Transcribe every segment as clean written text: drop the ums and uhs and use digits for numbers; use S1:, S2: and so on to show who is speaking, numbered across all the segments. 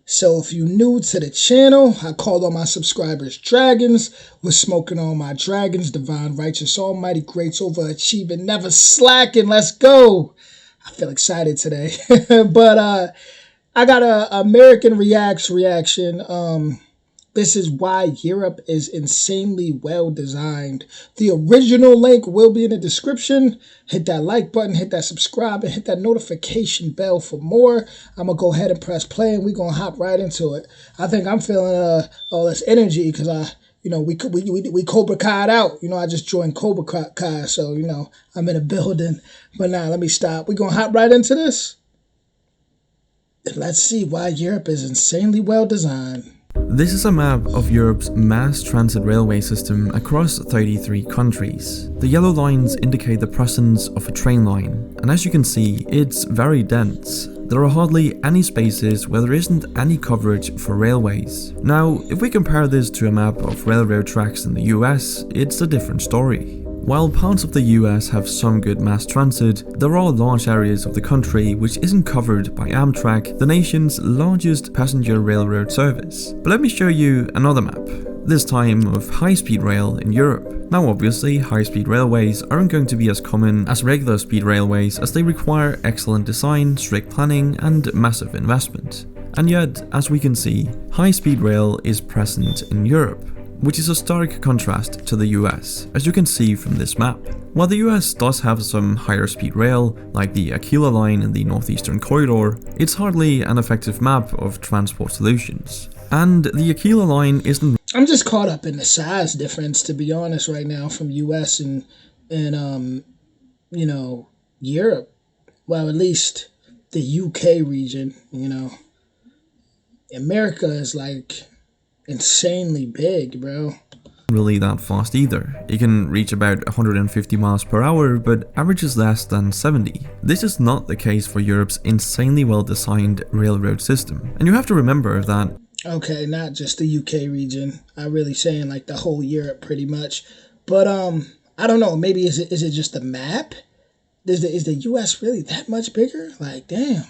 S1: So if you're new to the channel, I call all my subscribers dragons. We're smoking on my dragons, divine, righteous, almighty, greats, overachieving, never slacking. Let's go. I feel excited today. But I got a American reaction. This is why Europe is insanely well designed. The original link will be in the description. Hit that like button, hit that subscribe, and hit that notification bell for more. I'm going to go ahead and press play, and we're going to hop right into it. I think I'm feeling all this energy because we Cobra Kai'd out. I just joined Cobra Kai, so, I'm in a building. But now, let me stop. We're going to hop right into this. And let's see why Europe is insanely well designed.
S2: This is a map of Europe's mass transit railway system across 33 countries. The yellow lines indicate the presence of a train line, and as you can see, it's very dense. There are hardly any spaces where there isn't any coverage for railways. Now, if we compare this to a map of railroad tracks in the US, it's a different story. While parts of the US have some good mass transit, there are large areas of the country which isn't covered by Amtrak, the nation's largest passenger railroad service. But let me show you another map, this time of high-speed rail in Europe. Now obviously, high-speed railways aren't going to be as common as regular speed railways as they require excellent design, strict planning, and massive investment. And yet, as we can see, high-speed rail is present in Europe, which is a stark contrast to the US, as you can see from this map. While the US does have some higher speed rail, like the Aquila line in the Northeastern Corridor, it's hardly an effective map of transport solutions. And the Aquila line isn't...
S1: I'm just caught up in the size difference, to be honest, right now, from US and Europe. Well, at least the UK region, America is like insanely big, bro.
S2: Really that fast either. It can reach about 150 miles per hour, but averages less than 70. This is not the case for Europe's insanely well designed railroad system. And you have to remember that...
S1: Okay, not just the UK region. I'm really saying like the whole Europe pretty much. But I don't know, maybe is it just the map? Is the US really that much bigger? Like, damn.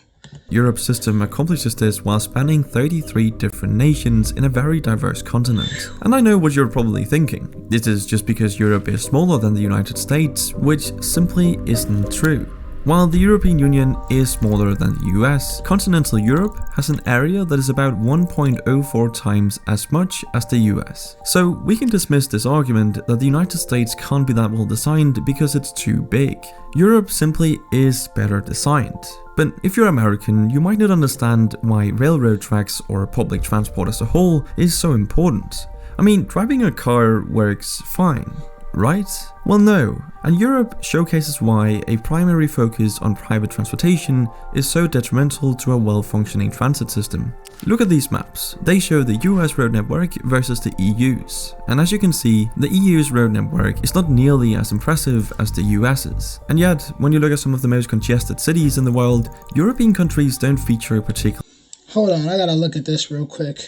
S2: Europe's system accomplishes this while spanning 33 different nations in a very diverse continent. And I know what you're probably thinking. This is just because Europe is smaller than the United States, which simply isn't true. While the European Union is smaller than the US, continental Europe has an area that is about 1.04 times as much as the US. So we can dismiss this argument that the United States can't be that well designed because it's too big. Europe simply is better designed. But if you're American, you might not understand why railroad tracks or public transport as a whole is so important. I mean, driving a car works fine, right? Well, no, and Europe showcases why a primary focus on private transportation is so detrimental to a well-functioning transit system. Look at these maps. They show the US road network versus the EU's. And as you can see, the EU's road network is not nearly as impressive as the US's. And yet, when you look at some of the most congested cities in the world, European countries don't feature particularly.
S1: Hold on, I gotta look at this real quick.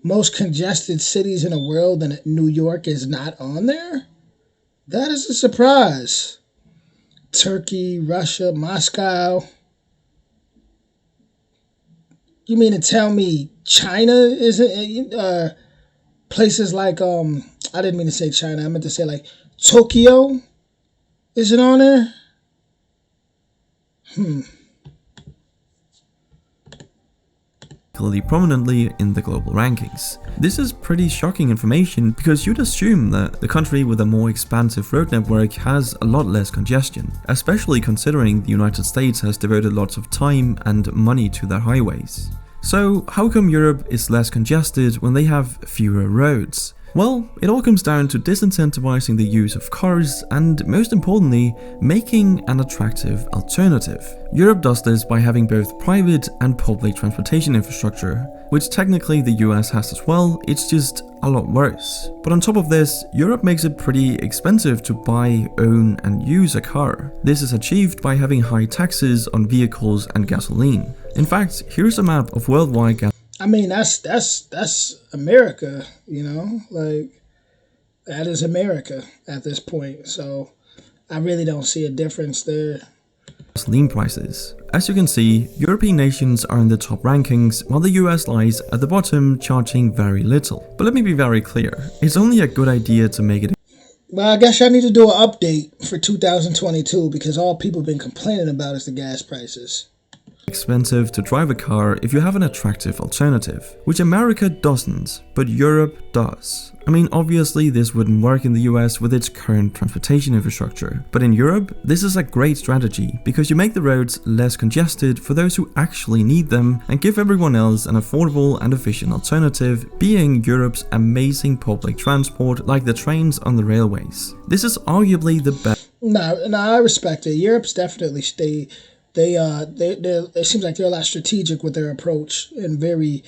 S1: Most congested cities in the world, and New York is not on there? That is a surprise. Turkey, Russia, Moscow. You mean to tell me China isn't, places like, I didn't mean to say China, I meant to say like Tokyo isn't on there?
S2: Prominently in the global rankings. This is pretty shocking information because you'd assume that the country with a more expansive road network has a lot less congestion, especially considering the United States has devoted lots of time and money to their highways. So how come Europe is less congested when they have fewer roads? Well, it all comes down to disincentivizing the use of cars and, most importantly, making an attractive alternative. Europe does this by having both private and public transportation infrastructure, which technically the US has as well, it's just a lot worse. But on top of this, Europe makes it pretty expensive to buy, own and use a car. This is achieved by having high taxes on vehicles and gasoline. In fact, here's a map of worldwide gasoline.
S1: I mean, that's America, like that is America at this point. So I really don't see a difference there.
S2: Gasoline prices. As you can see, European nations are in the top rankings, while the US lies at the bottom, charging very little. But let me be very clear, it's only a good idea to make it
S1: Well, I guess I need to do an update for 2022 because all people have been complaining about is the gas prices.
S2: expensive to drive a car if you have an attractive alternative, which America doesn't, but Europe does. I mean, obviously this wouldn't work in the US with its current transportation infrastructure, but in Europe, this is a great strategy because you make the roads less congested for those who actually need them and give everyone else an affordable and efficient alternative, being Europe's amazing public transport like the trains on the railways. This is arguably the best.
S1: No, I respect it. Europe's definitely they it seems like they're a lot strategic with their approach and very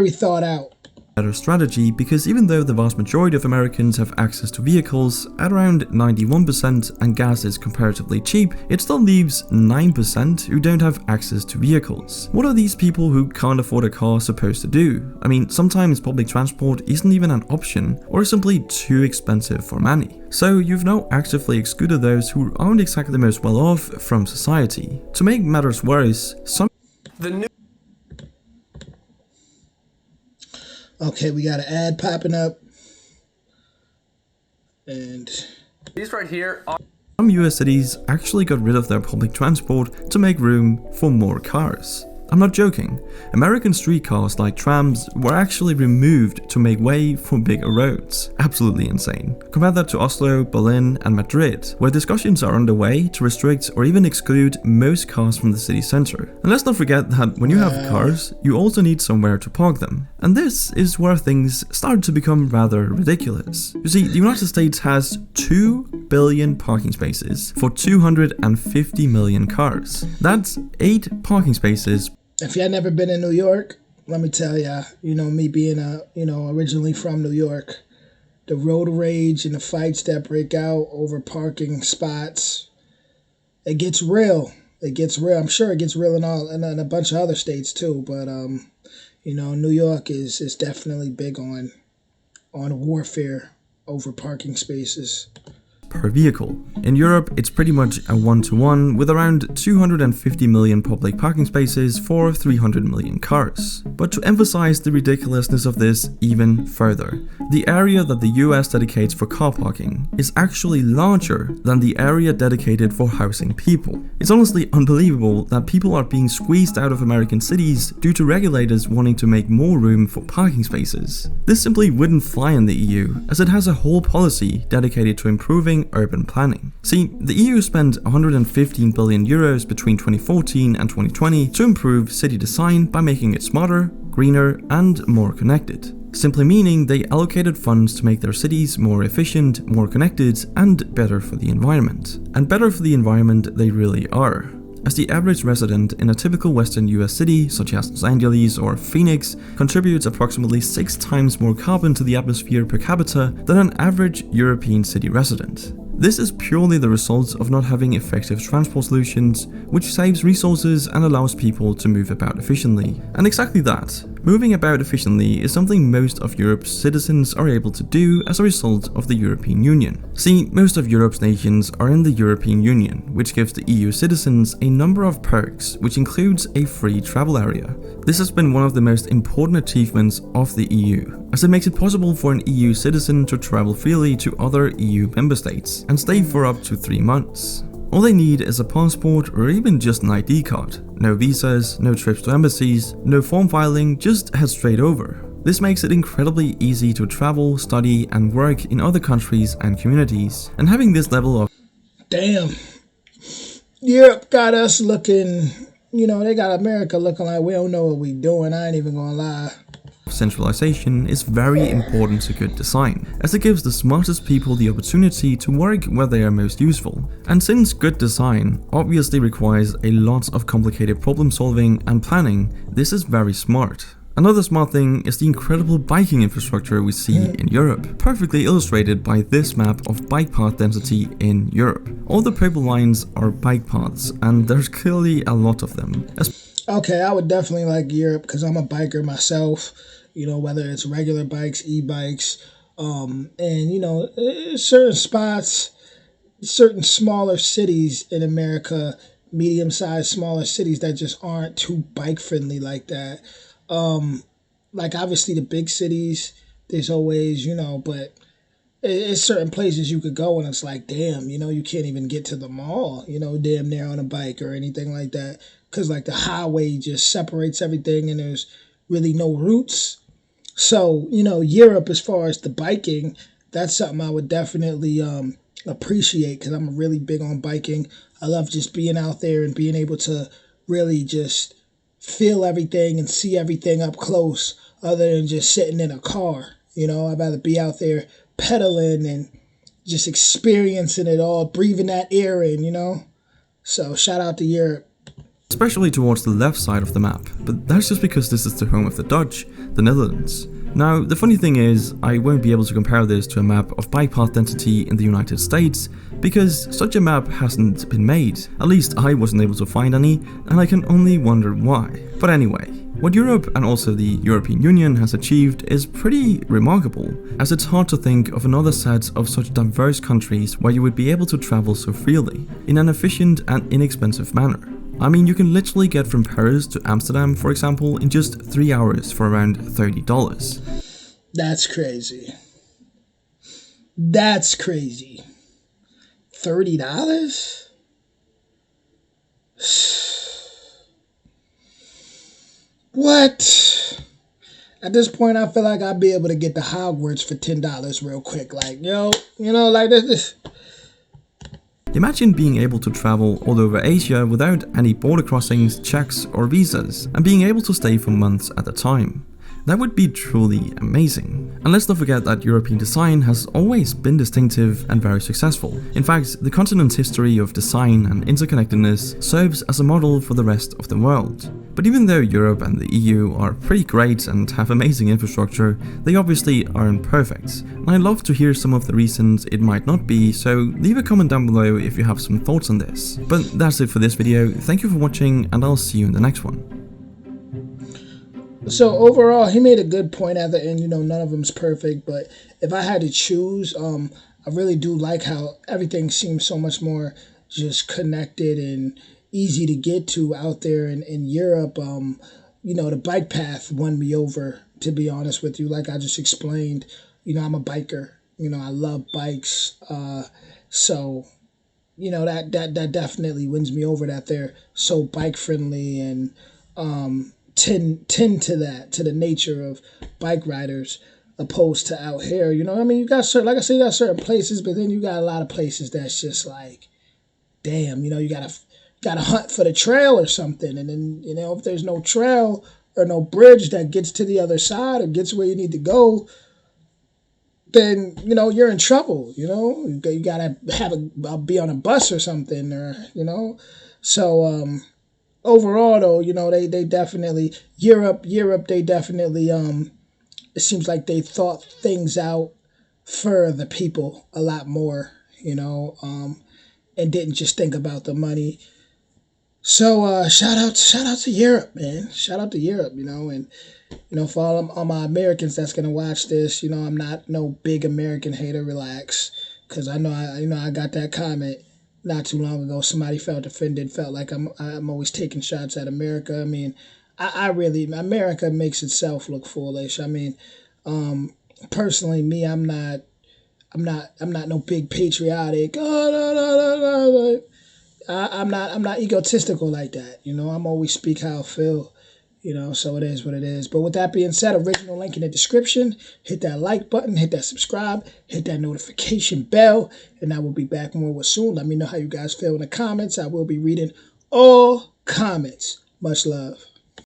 S1: thought out.
S2: Better strategy because even though the vast majority of Americans have access to vehicles at around 91% and gas is comparatively cheap, it still leaves 9% who don't have access to vehicles. What are these people who can't afford a car supposed to do? I mean, sometimes public transport isn't even an option or simply too expensive for many. So you've now actively excluded those who aren't exactly the most well off from society. To make matters worse,
S1: Okay, we got an ad popping up. And
S3: these right here are
S2: some US cities actually got rid of their public transport to make room for more cars. I'm not joking. American streetcars like trams were actually removed to make way for bigger roads. Absolutely insane. Compare that to Oslo, Berlin and Madrid, where discussions are underway to restrict or even exclude most cars from the city center. And let's not forget that when you have cars, you also need somewhere to park them. And this is where things start to become rather ridiculous. You see, the United States has 2 billion parking spaces for 250 million cars. That's 8 parking spaces.
S1: If y'all never been in New York, let me tell ya, me being originally from New York, the road rage and the fights that break out over parking spots, it gets real. It gets real. I'm sure it gets real in a bunch of other states too, but New York is definitely big on warfare over parking spaces
S2: Per vehicle. In Europe, it's pretty much a 1-to-1 with around 250 million public parking spaces for 300 million cars. But to emphasize the ridiculousness of this even further, the area that the US dedicates for car parking is actually larger than the area dedicated for housing people. It's honestly unbelievable that people are being squeezed out of American cities due to regulators wanting to make more room for parking spaces. This simply wouldn't fly in the EU, as it has a whole policy dedicated to improving urban planning. See, the EU spent 115 billion euros between 2014 and 2020 to improve city design by making it smarter, greener, and more connected. Simply meaning they allocated funds to make their cities more efficient, more connected, and better for the environment. And better for the environment they really are, as the average resident in a typical Western US city, such as Los Angeles or Phoenix, contributes approximately 6 times more carbon to the atmosphere per capita than an average European city resident. This is purely the result of not having effective transport solutions, which saves resources and allows people to move about efficiently. And exactly that, moving about efficiently is something most of Europe's citizens are able to do as a result of the European Union. See, most of Europe's nations are in the European Union, which gives the EU citizens a number of perks, which includes a free travel area. This has been one of the most important achievements of the EU, as it makes it possible for an EU citizen to travel freely to other EU member states and stay for up to 3 months. All they need is a passport or even just an ID card. No visas, no trips to embassies, no form filing, just head straight over. This makes it incredibly easy to travel, study, and work in other countries and communities. And having this level of
S1: damn, Europe got us looking, they got America looking like we don't know what we doing. I ain't even gonna lie.
S2: Centralization is very important to good design, as it gives the smartest people the opportunity to work where they are most useful. And since good design obviously requires a lot of complicated problem solving and planning, this is very smart. Another smart thing is the incredible biking infrastructure we see in Europe, perfectly illustrated by this map of bike path density in Europe. All the purple lines are bike paths, and there's clearly a lot of them.
S1: Okay, I would definitely like Europe because I'm a biker myself, whether it's regular bikes, e-bikes, and certain spots, certain smaller cities in America, medium-sized, smaller cities that just aren't too bike-friendly like that. Like obviously the big cities, there's always, but it's certain places you could go and it's like, damn, you can't even get to the mall, damn near on a bike or anything like that. Because like the highway just separates everything and there's really no routes. So, Europe, as far as the biking, that's something I would definitely appreciate because I'm really big on biking. I love just being out there and being able to really just feel everything and see everything up close other than just sitting in a car. I'd rather be out there pedaling and just experiencing it all, breathing that air in. So shout out to Europe.
S2: Especially towards the left side of the map, but that's just because this is the home of the Dutch, the Netherlands. Now, the funny thing is, I won't be able to compare this to a map of bike path density in the United States, because such a map hasn't been made. At least I wasn't able to find any, and I can only wonder why. But anyway, what Europe and also the European Union has achieved is pretty remarkable, as it's hard to think of another set of such diverse countries where you would be able to travel so freely, in an efficient and inexpensive manner. I mean, you can literally get from Paris to Amsterdam, for example, in just 3 hours for around $30.
S1: That's crazy. That's crazy. $30? What? At this point, I feel like I'd be able to get the Hogwarts for $10 real quick. Like, like this.
S2: Imagine being able to travel all over Asia without any border crossings, checks or visas, and being able to stay for months at a time. That would be truly amazing. And let's not forget that European design has always been distinctive and very successful. In fact, the continent's history of design and interconnectedness serves as a model for the rest of the world. But even though Europe and the EU are pretty great and have amazing infrastructure, they obviously aren't perfect. And I'd love to hear some of the reasons it might not be, so leave a comment down below if you have some thoughts on this. But that's it for this video, thank you for watching and I'll see you in the next one.
S1: So overall, he made a good point at the end. None of them's perfect, but if I had to choose, I really do like how everything seems so much more just connected and easy to get to out there in Europe. The bike path won me over, to be honest with you. Like I just explained, I'm a biker. I love bikes. So, that definitely wins me over, that they're so bike friendly and tend to that, to the nature of bike riders opposed to out here. You got certain, like I said, you got certain places, but then you got a lot of places that's just like, damn, you gotta hunt for the trail or something. And then, if there's no trail or no bridge that gets to the other side or gets where you need to go, then, you're in trouble. You gotta be on a bus or something, or, so, overall, though, they definitely, Europe, they definitely, it seems like they thought things out for the people a lot more, and didn't just think about the money. So, shout out to Europe, man. Shout out to Europe, and, for all my Americans that's going to watch this, I'm not no big American hater, relax, because I know I got that comment not too long ago. Somebody felt offended, felt like I'm always taking shots at America. I mean, I really, America makes itself look foolish. I mean, personally, me, I'm not no big patriotic. Oh, no. I'm not egotistical like that. I'm always speak how I feel. So it is what it is. But with that being said, original link in the description. Hit that like button, hit that subscribe, hit that notification bell, and I will be back more soon. Let me know how you guys feel in the comments. I will be reading all comments. Much love.